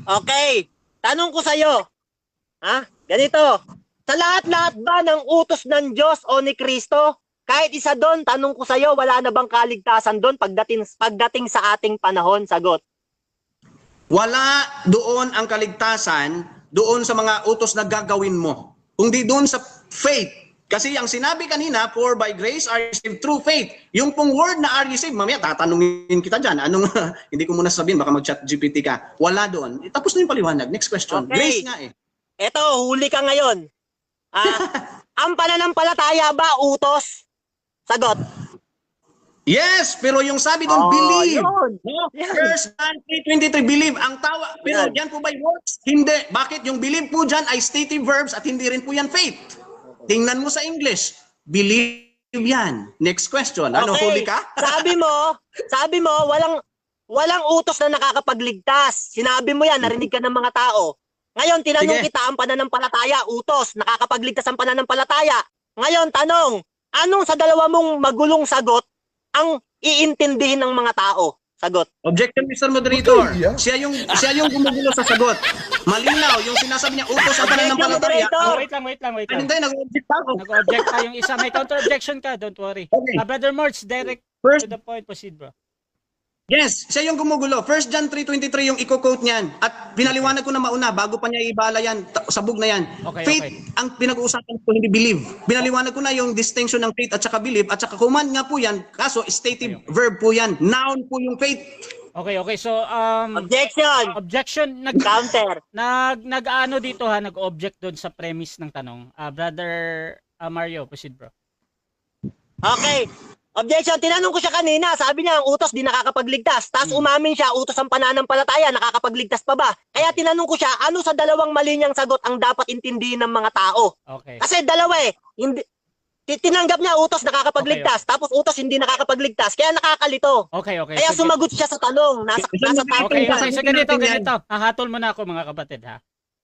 Okay, tanong ko sa'yo. Ganito. Sa lahat-lahat ba ng utos ng Diyos o ni Kristo, kahit isa doon, tanong ko sa'yo, wala na bang kaligtasan doon pagdating sa ating panahon? Sagot. Wala doon ang kaligtasan doon sa mga utos na gagawin mo. Kundi doon sa faith. Kasi ang sinabi kanina, for by grace are you saved through faith. Yung pong word na are you saved, mamaya tatanungin kita dyan. Anong, hindi ko muna sabihin, baka mag-chat GPT ka. Wala doon. Tapos na yung paliwanag. Next question. Okay. Grace nga eh. Eto, huli ka ngayon. Ang pananampalataya ba utos? Sagot. Yes, pero yung sabi doon, believe. Yun. No? First John 3:23, believe. Ang tawa, pero yan po ba works? Hindi. Bakit? Yung believe po dyan ay stative verbs at hindi rin po yan faith. Tingnan mo sa English. Believe yan. Next question. Ano, Okay. huli ka? sabi mo, walang utos na nakakapagligtas. Sinabi mo yan, narinig ka ng mga tao. Ngayon, tinanong Sige. kita ang pananampalataya, utos, nakakapagligtas ang pananampalataya. Ngayon, tanong, anong sa dalawa mong magulong sagot ang iintindihin ng mga tao? Sagot. Objection, Mr. Moderator. Siya yung gumugulo sa sagot. Malinaw, yung sinasabi niya, utos ang pananampalataya. Moderator. Wait lang. Hindi, nag-object ako. Nag-object pa yung isa. May counter-objection ka, don't worry. Okay. Brother Morts, direct First, to the point. Proceed, bro. yes, siya yung gumugulo. First John 3:23 yung i-quote niyan. At pinaliwanag ko na mauna bago pa niya ibala yan, sabog na yan. Okay, Faith, okay. ang pinag-uusapan ko, hindi believe. Binaliwanag ko na yung distinction ng faith at saka believe. At saka command nga po yan, kaso stative verb po yan. Noun po yung faith. Okay. So, Objection. objection, Counter. nag-ano dito ha, nag-object doon sa premise ng tanong. Brother Mario, proceed, bro. Okay. Objection. Tinanong ko siya kanina. Sabi niya, ang utos di nakakapagligtas. Tapos umamin siya, utos ang pananampalataya, nakakapagligtas pa ba? Kaya tinanong ko siya, ano sa dalawang mali niyang sagot ang dapat intindihin ng mga tao? Okay. Kasi dalawa eh. Hindi, tinanggap niya utos nakakapagligtas, tapos utos hindi nakakapagligtas. Kaya nakakalito. Okay. Kaya Sige. sumagot siya sa tanong. Nasa topic Okay. yan. So ganito. Hahatol mo na ako, mga kapatid, ha.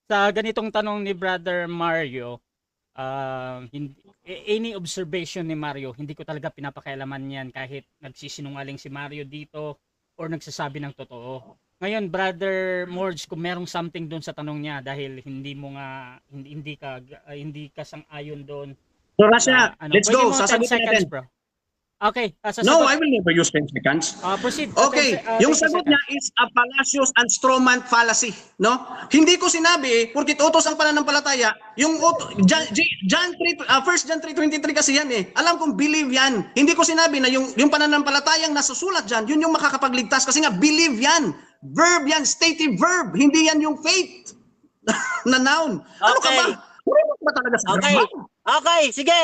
Sa ganitong tanong ni Brother Mario, any observation ni Mario, hindi ko talaga pinapakialaman yan kahit nagsisinungaling si Mario dito or nagsasabi ng totoo. Ngayon, Brother Morge, kung merong something doon sa tanong niya dahil hindi ka sang-ayon doon. So Rasha, let's pwede go. mo 10 Sasagutin seconds, natin. bro. Okay. No, I will never use 10 seconds. Proceed. Okay, yung 10 sagot seconds. niya is a fallacious and strawman fallacy, no? Hindi ko sinabi porkit utos ang pananampalataya, yung John 3 1 John 3:23 kasi yan eh. Alam kong believe yan. Hindi ko sinabi na yung pananampalatayang nasusulat diyan, yun yung makakapagligtas kasi nga believe yan. Verb yan, stative verb, hindi yan yung faith na noun. Ano ka ba? Okay. Puro ba talaga sa Okay. verb? Okay, sige.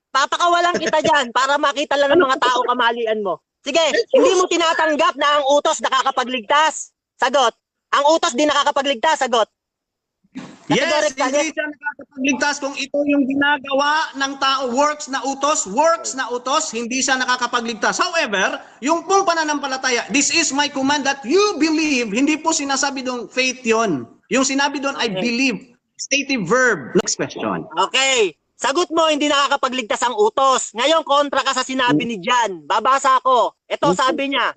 Papakawalan kita dyan para makita lang ng mga tao kamalian mo. Sige, hindi mo tinatanggap na ang utos nakakapagligtas. Sagot. Ang utos di nakakapagligtas. Sagot. Yes, Categorical, hindi siya nakakapagligtas kung ito yung ginagawa ng tao, works na utos, hindi siya nakakapagligtas. However, yung pong pananampalataya, this is my command that you believe, hindi po sinasabi doon faith yon. Yung sinabi doon, I believe, stative verb. Next question. Okay. Sagot mo, hindi nakakapagligtas ang utos. Ngayon, kontra ka sa sinabi ni Jan. Babasa ko. Ito sabi niya.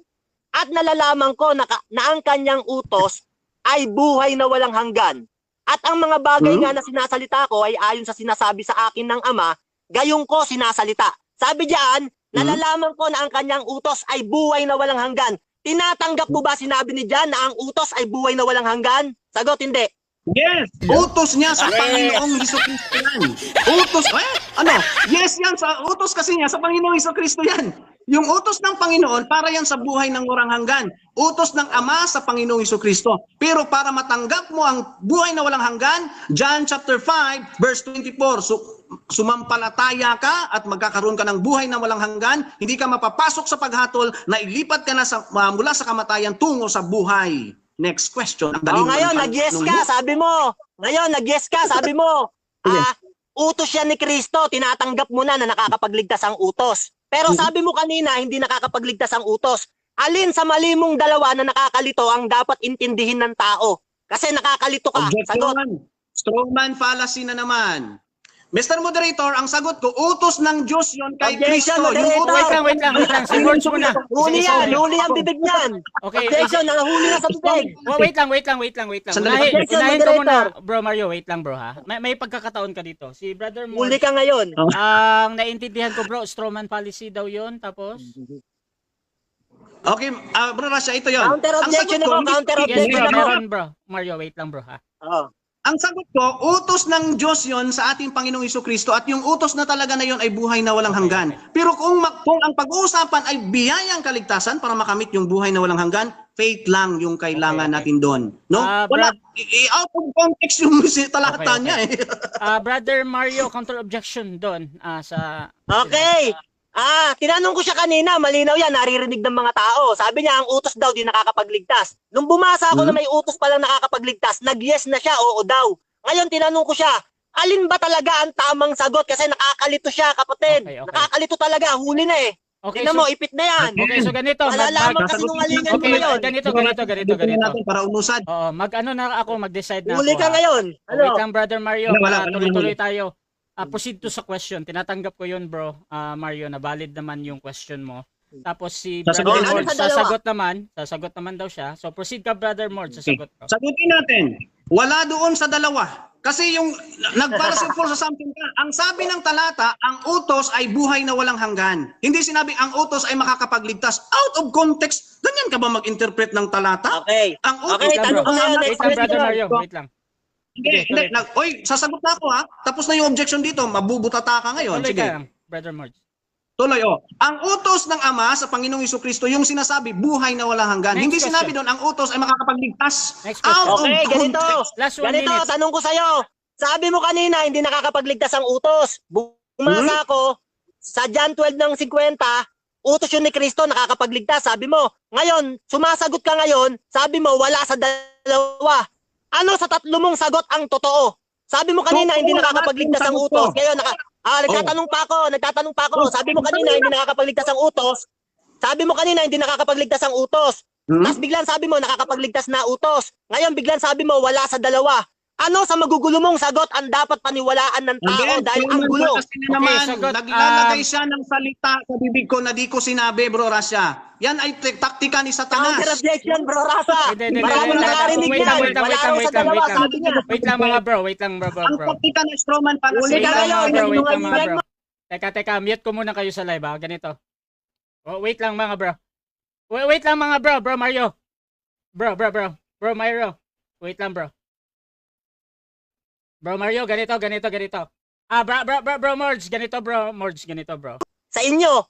At nalalaman ko na ang kanyang utos ay buhay na walang hanggan. At ang mga bagay nga na sinasalita ko ay ayon sa sinasabi sa akin ng Ama, gayong ko sinasalita. Sabi diyan, nalalaman ko na ang kanyang utos ay buhay na walang hanggan. Tinatanggap mo ba sinabi ni Jan na ang utos ay buhay na walang hanggan? Sagot, hindi. Yes, utos niya sa Panginoong Hesukristo yan. Utos, ano? Yes yan, sa utos kasi niya sa Panginoong Hesukristo yan. Yung utos ng Panginoon, para yan sa buhay ng walang hanggan. Utos ng Ama sa Panginoong Hesukristo. Pero para matanggap mo ang buhay na walang hanggan, John chapter 5, verse 24, sumampalataya ka at magkakaroon ka ng buhay na walang hanggan, hindi ka mapapasok sa paghatol, na ilipat ka na mula sa kamatayan tungo sa buhay. Next question. Ngayon, nag-yes ka, sabi mo. Ngayon, nag-yes ka, sabi mo. Utos yan ni Kristo, tinatanggap mo na nakakapagligtas ang utos. Pero sabi mo kanina, hindi nakakapagligtas ang utos. Alin sa mali mong dalawa na nakakalito ang dapat intindihin ng tao? Kasi nakakalito ka. Sagot. Strongman fallacy na naman. Mr. Moderator, ang sagot ko, utos ng Diyos yon kay Objection, Kristo. Yung Moderator. utos, Wait lang. Si Mords muna. Huli yan, huli ang bibig niyan. Okay, Objection, nahuli na sa bibig. Oh, wait lang. Sandali. Unahin ko muna, Moderator. bro Mario, wait lang bro ha. May pagkakataon ka dito. Si Brother Huli Mords, ka ngayon. ang naintindihan ko bro, strawman policy daw yon tapos? Okay, Bro Rasha, ito yon. Counter objection ako, counter Yes objection bro, ako. meron bro. Mario, wait lang bro ha. Oh. Ang sagot ko, utos ng Diyos yon sa ating Panginoong Kristo at yung utos na talaga na yon ay buhay na walang hanggan. Pero kung ang pag-uusapan ay biyayang kaligtasan para makamit yung buhay na walang hanggan, faith lang yung kailangan Okay. natin doon. No? Wala, out of context yung talata Okay. niya eh. Brother Mario, counter objection doon sa Okay. Tinanong ko siya kanina, malinaw yan, naririnig ng mga tao. Sabi niya, ang utos daw di nakakapagligtas. Nung bumasa ako na may utos palang nakakapagligtas, nag-yes na siya, oo daw. Ngayon, tinanong ko siya, alin ba talaga ang tamang sagot? Kasi nakakalito siya, kapatid. Okay. Nakakalito talaga, huli na eh. Okay, Tingnan mo, ipit na yan. Okay, so ganito. Malalaman kasi nung alingan ko Okay, ngayon. ganito. Natin para umusad. Oo, mag-ano na ako, mag-decide na Huli ako. ka ha? ngayon. Wait Ano? lang, Brother Mario. Wala, Tuloy-tuloy tayo. Proceed to sa question. Tinatanggap ko yun, bro. Mario, na valid naman yung question mo. Tapos si Sasagutin Brother natin. Mord, Ano sa dalawa? sasagot naman daw siya. So proceed ka, Brother Mord, sasagot ko. Sagutin natin, wala doon sa dalawa. Kasi yung nagparasin for sa something ka, ang sabi ng talata, ang utos ay buhay na walang hanggan. Hindi sinabi ang utos ay makakapagligtas. Out of context, ganyan ka ba mag-interpret ng talata? Okay. Ang utos, Okay, tanong ko ngayon, Wait next lang, Brother question. Mario. Wait lang. Hindi. tuloy. Oy, sasagot na ako ha. Tapos na yung objection dito, mabubutata ka ngayon. Tuloy Sige. ka lang, Brother Mord. Tuloy, oh. Ang utos ng Ama sa Panginoong Kristo, yung sinasabi, buhay na walang hanggan. Next Hindi question. sinabi doon, ang utos ay makakapagligtas. Next question. Out of Okay, ganito. context. Last 1 Ganito, minute. tanong ko sa'yo. Sabi mo kanina, hindi nakakapagligtas ang utos. Bumasa ako, sa John 12 ng 50, utos yun ni Kristo, nakakapagligtas. Sabi mo, ngayon, sumasagot ka ngayon, sabi mo, wala sa dalawa. Ano sa tatlo mong sagot ang totoo? Sabi mo kanina, Totoo hindi lahat nakakapagligtas yung ang sagot utos. ko. Ngayon, nagtatanong pa ako. Sabi mo kanina, hindi nakakapagligtas ang utos. Sabi mo kanina, hindi nakakapagligtas ang utos. Tapos biglang sabi mo, nakakapagligtas na utos. Ngayon, biglang sabi mo, wala sa dalawa. Ano sa magugulo mong sagot ang dapat paniwalaan ng tao Again, dahil ang gulo? Kasi naman, sagot, naglalagay siya ng salita sa bibig ko na di ko sinabi, Bro Rasha. Yan ay taktika ni Satanas. Counter objection, bro, Rasa. Hindi. Marami nakarinig Wait yan. lang. Wala raw sa dalawa, sabi niya. Wait lang mga bro. Wait lang, bro. Ang taktika ng strawman para Uli Wait ka lang ngayon, mga bro. Wait lang mga sinungalingan bro. Teka. Mute ko muna kayo sa live ha. Ganito. Wait lang mga bro. Wait lang mga bro. Bro Mario. Bro Mario. Wait lang bro. Bro Mario, ganito. Bro Mords, ganito bro. Sa inyo,